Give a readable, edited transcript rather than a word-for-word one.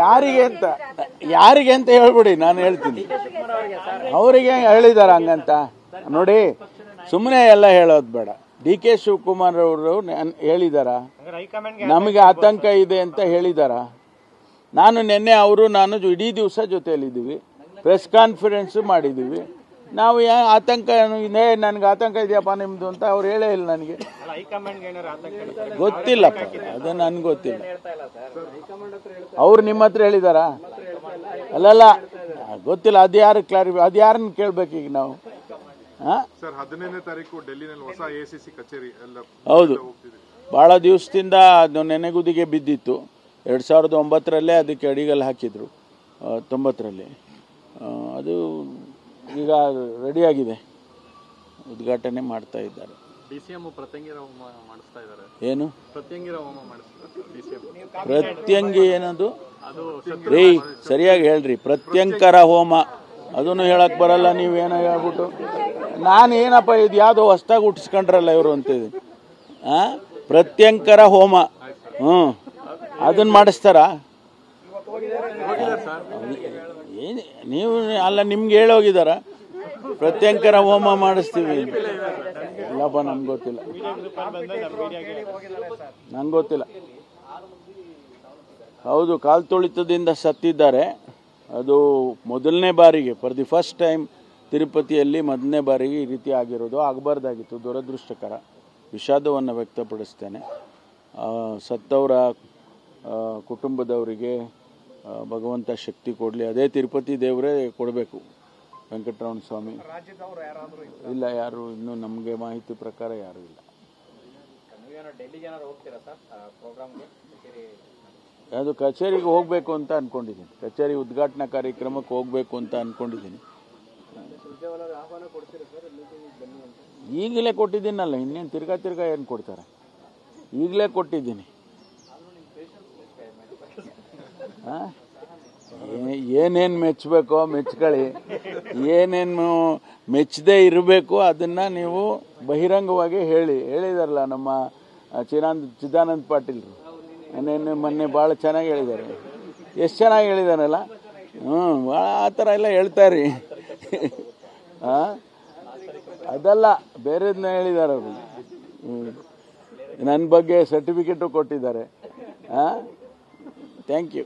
ಯಾರಿಗೆ ಅಂತ ಹೇಳ್ಬಿಡಿ, ನಾನು ಹೇಳ್ತೀನಿ. ಅವರಿಗೆ ಹೇಳಿದಾರ ಹಂಗಂತ ನೋಡಿ, ಸುಮ್ಮನೆ ಎಲ್ಲ ಹೇಳೋದು ಬೇಡ. ಡಿ.ಕೆ. ಶಿವಕುಮಾರ್ ಅವರು ಹೇಳಿದಾರ ನಮಗೆ ಆತಂಕ ಇದೆ ಅಂತ ಹೇಳಿದಾರ? ನಾನು ನಿನ್ನೆ ನಾನು ಇಡೀ ದಿವಸ ಜೊತೆಯಲ್ಲಿದ್ದೀವಿ, ಪ್ರೆಸ್ ಕಾನ್ಫರೆನ್ಸ್ ಮಾಡಿದ್ದೀವಿ. ನಾವು ಆತಂಕ ಇದೆ, ನನಗೆ ಆತಂಕ ಇದೆಯಪ್ಪ ನಿಮ್ದು ಅಂತ ಅವ್ರು ಹೇಳೇ ಇಲ್ಲ. ನನಗೆ ಗೊತ್ತಿಲ್ಲಪ್ಪ, ಅದು ನನ್ಗೆ ಗೊತ್ತಿಲ್ಲ. ಅವ್ರು ನಿಮ್ಮ ಹತ್ರ ಹೇಳಿದಾರ? ಅಲ್ಲಲ್ಲ, ಗೊತ್ತಿಲ್ಲ. ಅದು ಯಾರನ್ನ ಕೇಳ್ಬೇಕು ಈಗ ನಾವು? 15ನೇ ತಾರೀಕು ಡೆಲ್ಲಿನಲ್ಲಿ ಹೊಸ ಎಸಿಸಿ ಕಚೇರಿ. ಹೌದು, ಬಹಳ ದಿವಸದಿಂದ ಅದು ನೆನೆಗುದಿಗೆ ಬಿದ್ದಿತ್ತು. 2009ರಲ್ಲೇ ಅದಕ್ಕೆ ಅಡಿಗಲ್ಲಿ ಹಾಕಿದ್ರು, 90ರಲ್ಲಿ. ಅದು ಈಗ ರೆಡಿಯಾಗಿದೆ, ಉದ್ಘಾಟನೆ ಮಾಡ್ತಾ ಇದ್ದಾರೆ. ಏನು ಪ್ರತ್ಯಂಗಿ ಏನದು ರೀ? ಸರಿಯಾಗಿ ಹೇಳ್ರಿ. ಪ್ರತ್ಯಂಕರ ಹೋಮ ಅದನ್ನು ಹೇಳಕ್ ಬರಲ್ಲ, ನೀವೇನೋ ಹೇಳ್ಬಿಟ್ಟು. ನಾನು ಏನಪ್ಪ ಇದು ಯಾವ್ದೋ ಹೊಸ್ದಾಗಿ ಹುಟ್ಟಿಸ್ಕೊಂಡ್ರಲ್ಲ ಇವರು ಅಂತಿದೆ. ಪ್ರತ್ಯಂಕರ ಹೋಮ, ಅದನ್ನ ಮಾಡಿಸ್ತಾರ? ನೀವು ಅಲ್ಲ, ನಿಮ್ಗೆ ಹೇಳೋಗಿದಾರ ಪ್ರತ್ಯಂಕರ ಹೋಮ ಮಾಡಿಸ್ತೀವಿ? ಇಲ್ಲಪ್ಪ, ನಮ್ಗೆ ಗೊತ್ತಿಲ್ಲ, ನಂಗೆ ಗೊತ್ತಿಲ್ಲ. ಹೌದು, ಕಾಲ್ ತುಳಿತದಿಂದ ಸತ್ತಿದ್ದಾರೆ. ಅದು ಮೊದಲನೇ ಬಾರಿಗೆ, ಫಾರ್ ದಿ ಫಸ್ಟ್ ಟೈಮ್ ತಿರುಪತಿಯಲ್ಲಿ ಮೊದಲನೇ ಬಾರಿಗೆ ಈ ರೀತಿ ಆಗಿರೋದು. ಆಗಬಾರ್ದಾಗಿತ್ತು, ದುರದೃಷ್ಟಕರ. ವಿಷಾದವನ್ನು ವ್ಯಕ್ತಪಡಿಸ್ತೇನೆ. ಸತ್ತವರ ಕುಟುಂಬದವರಿಗೆ ಭಗವಂತ ಶಕ್ತಿ ಕೊಡಲಿ. ಅದೇ ತಿರುಪತಿ ದೇವರೇ ಕೊಡಬೇಕು, ವೆಂಕಟರಮಣ ಸ್ವಾಮಿ. ಇಲ್ಲ, ಯಾರು ಇನ್ನೂ ನಮಗೆ ಮಾಹಿತಿ ಪ್ರಕಾರ ಯಾರು ಇಲ್ಲ. ಅದು ಕಚೇರಿಗೆ ಹೋಗಬೇಕು ಅಂತ ಅನ್ಕೊಂಡಿದ್ದೀನಿ. ಕಚೇರಿ ಉದ್ಘಾಟನಾ ಕಾರ್ಯಕ್ರಮಕ್ಕೆ ಹೋಗಬೇಕು ಅಂತ ಅನ್ಕೊಂಡಿದ್ದೀನಿ. ಈಗಲೇ ಕೊಟ್ಟಿದ್ದೀನಲ್ಲ, ಇನ್ನೇನು ತಿರ್ಗಾ ಏನು ಕೊಡ್ತಾರೆ? ಈಗಲೇ ಕೊಟ್ಟಿದ್ದೀನಿ. ಏನೇನು ಮೆಚ್ಚಬೇಕೋ ಮೆಚ್ಕೊಳ್ಳಿ, ಏನೇನು ಮೆಚ್ಚದೇ ಇರಬೇಕು ಅದನ್ನ ನೀವು ಬಹಿರಂಗವಾಗಿ ಹೇಳಿದಾರಲ್ಲ ನಮ್ಮ ಚಿದಾನಂದ ಪಾಟೀಲ್ರು. ಮೊನ್ನೆ ಭಾಳ ಚೆನ್ನಾಗಿ ಹೇಳಿದ್ದಾರೆ. ಎಷ್ಟು ಚೆನ್ನಾಗಿ ಹೇಳಿದಾರಲ್ಲ. ಭಾಳ ಆ ಥರ ಎಲ್ಲ ಹೇಳ್ತಾರ್ರಿ. ಅದಲ್ಲ, ಬೇರೆದನ್ನ ಹೇಳಿದ್ದಾರೆ ಅವರು. ನನ್ನ ಬಗ್ಗೆ ಸರ್ಟಿಫಿಕೇಟು ಕೊಟ್ಟಿದ್ದಾರೆ. Thank you.